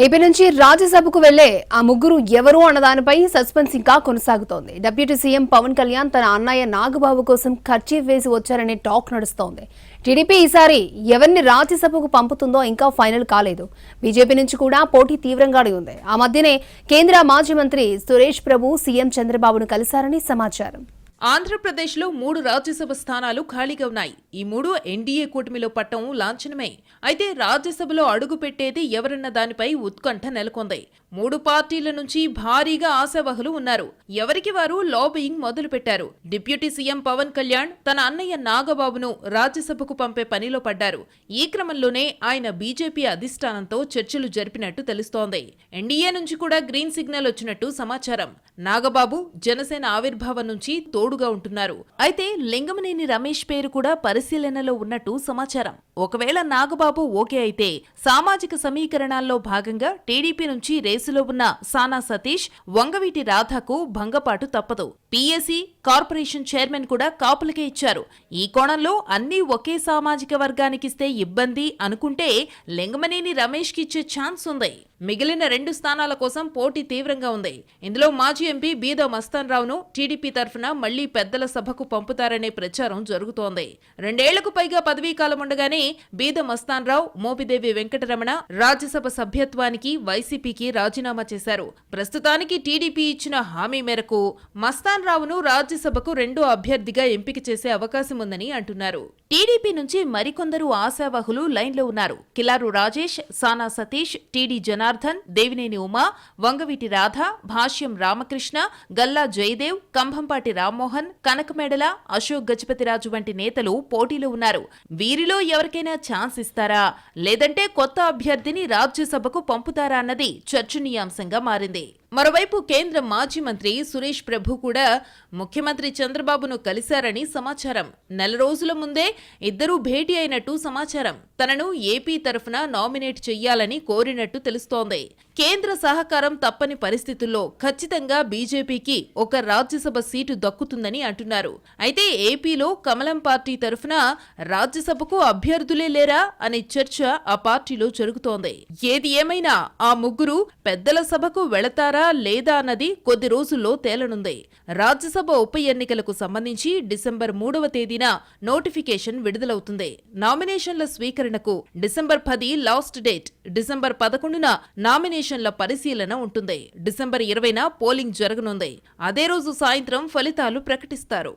AP నుంచి రాజ్యసభకు వెళ్లే ఆ ముగ్గురు ఎవరు అన్నదానిపై సస్పెన్స్ ఇంకా కొనసాగుతోంది. డిప్యూటీ సీఎం పవన్ కళ్యాణ్ తన అన్నయ్య నాగబాబు కోసం ఖర్చీఫ్ వేసి వచ్చారనే టాక్ నడుస్తోంది. టీడీపీ ఈసారి ఎవరిని రాజ్యసభకు పంపుతుందో ఇంకా ఫైనల్ కాలేదు. బీజేపీ నుంచి కూడా పోటీ తీవ్రంగానే ఉంది. ఆ మధ్యనే కేంద్ర మాజీ మంత్రి సురేష్ ప్రభు సీఎం చంద్రబాబును కలిశారని సమాచారం. ఆంధ్రప్రదేశ్లో 3 రాజ్యసభ స్థానాలు ఖాళీగా ఉన్నాయి. ఈ 3 ఎన్డీఏ కూటమిలో పట్టం లాంఛనమే. అయితే రాజ్యసభలో అడుగు పెట్టేది ఎవరన్న దానిపై ఉత్కంఠ నెలకొంది. 3 పార్టీల నుంచి భారీగా ఆశావహులు ఉన్నారు. ఎవరికి వారు లాబియింగ్ మొదలు పెట్టారు. డిప్యూటీ సీఎం పవన్ కళ్యాణ్ తన అన్నయ్య నాగబాబును రాజ్యసభకు పంపే పనిలో పడ్డారు. ఈ క్రమంలోనే ఆయన బీజేపీ అధిష్టానంతో చర్చలు జరిపినట్టు తెలుస్తోంది. ఎన్డీఏ నుంచి కూడా గ్రీన్ సిగ్నల్ వచ్చినట్టు సమాచారం. నాగబాబు జనసేన ఆవిర్భావం నుంచి తోడుగా ఉంటున్నారు. అయితే లింగమనేని రమేష్ పేరు కూడా పరిశీలనలో ఉన్నట్టు సమాచారం. ఒకవేళ నాగబాబు ఓకే అయితే సామాజిక సమీకరణాల్లో భాగంగా టీడీపీ నుంచి రేసులో ఉన్న సానా సతీష్, వంగవీటి రాధాకు భంగపాటు తప్పదు. పీఎస్సీ కార్పొరేషన్ చైర్మన్ కూడా కాపులకే ఇచ్చారు. ఈ కోణంలో అన్నీ ఒకే సామాజిక వర్గానికిస్తే ఇబ్బంది అనుకుంటే లింగమనేని రమేష్ కి ఇచ్చే ఛాన్స్ ఉంది. మిగిలిన 2 స్థానాల కోసం పోటీ తీవ్రంగా ఉంది. ఇందులో మాజీ ఎంపీ బీద మస్తాన్ రావును టీడీపీ తరఫున మళ్లీ పెద్దల సభకు పంపుతారనే ప్రచారం జరుగుతోంది. 2 ఏళ్లకు పైగా పదవీకాలం ఉండగానే బీద మస్తాన్ రావు, మోపిదేవి వెంకటరమణ రాజ్యసభ సభ్యత్వానికి వైసీపీకి రాజీనామా చేశారు. ప్రస్తుతానికి టీడీపీ ఇచ్చిన హామీ మేరకు మస్తాన్ రావును రాజ్యసభకు 2వ అభ్యర్థిగా ఎంపిక చేసే అవకాశం ఉందని అంటున్నారు. టీడీపీ నుంచి మరికొందరు ఆశావహులు లైన్లో ఉన్నారు. కిలారు రాజేష్, సానా సతీష్, టీడీ జనార్దన్, దేవినేని ఉమా, వంగవీటి రాధ, భాష్యం రామకృష్ణ, గల్లా జయదేవ్, కంభంపాటి రామ్మోహన్, కనకమేడల, అశోక్ గజపతిరాజు వంటి నేతలు పోటీలో ఉన్నారు. వీరిలో ఎవరికైనా ఛాన్స్ ఇస్తారా, లేదంటే కొత్త అభ్యర్థిని రాజ్యసభకు పంపుతారా అన్నది చర్చనీయాంశంగా మారింది. మరోవైపు కేంద్ర మాజీ మంత్రి సురేష్ ప్రభు కూడా ముఖ్యమంత్రి చంద్రబాబును కలిశారని సమాచారం. 4 రోజుల ముందే ఇద్దరూ భేటీ అయినట్టు సమాచారం. తనను ఏపీ తరఫున నామినేట్ చెయ్యాలని కోరినట్టు తెలుస్తోంది. కేంద్ర సహకారం తప్పని పరిస్థితుల్లో ఖచ్చితంగా బీజేపీకి ఒక రాజ్యసభ సీటు దక్కుతుందని అంటున్నారు. అయితే ఏపీలో కమలం పార్టీ తరఫున రాజ్యసభకు అభ్యర్థులే లేరా అనే చర్చ ఆ పార్టీలో జరుగుతోంది. ఏది ఏమైనా ఆ ముగ్గురు పెద్దల సభకు వెళతారా లేదా అన్నది కొద్ది రోజుల్లో తేలనుంది. రాజ్యసభ ఉప ఎన్నికలకు సంబంధించి డిసెంబర్ 3వ తేదీన నోటిఫికేషన్ విడుదలవుతుంది. నామినేషన్ల స్వీకరణకు డిసెంబర్ 10 లాస్ట్ డేట్. డిసెంబర్ 11న నామినేషన్ల పరిశీలన ఉంటుంది. డిసెంబర్ 20న పోలింగ్ జరగనుంది. అదే రోజు సాయంత్రం ఫలితాలు ప్రకటిస్తారు.